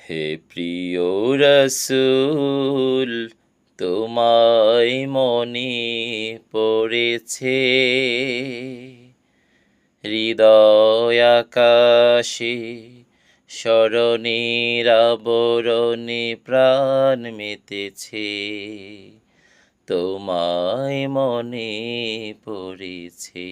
হে প্রিয় রসুল, তোমায় মনে পড়েছে। হৃদয় আকাশে স্মরণের আবরণে প্রাণ মেতেছে। তোমায় মনে পড়েছে।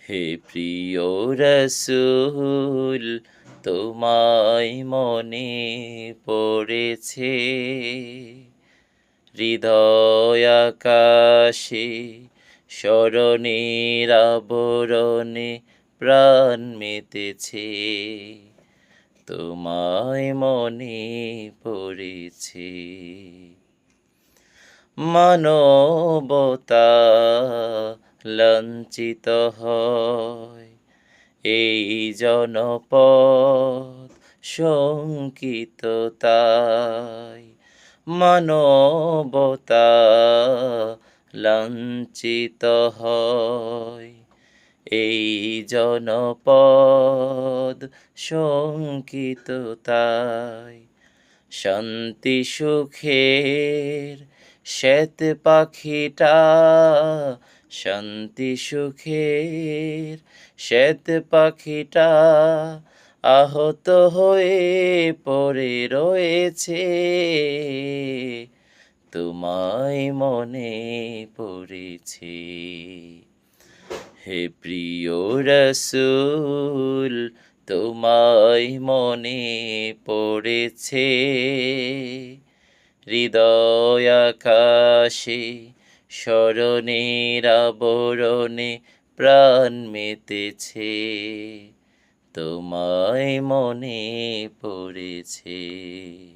হে প্রিয় রসুল, তোমায় মনে পড়েছে। হৃদয় আকাশে স্মরণের আবরণে প্রাণ মেতেছে। তোমায় মনে পড়েছে। মানবতা লাঞ্ছিত হয়, এই জনপদ শঙ্কিত তাই। মানবতা লাঞ্ছিত হয়, এই জনপদ শঙ্কিত তাই। শান্তি সুখের শ্বেত পাখিটা, শান্তি সুখের শ্বেত পাখিটা আহত হয়ে পড়ে রয়েছে। তোমায় মনে পড়েছে। হে প্রিয় রসুল, তোমায় মনে পড়েছে। হৃদয় আকাশে স্মরণের আবরণে প্রাণ মেতেছে। তোমায় মনে পড়েছে।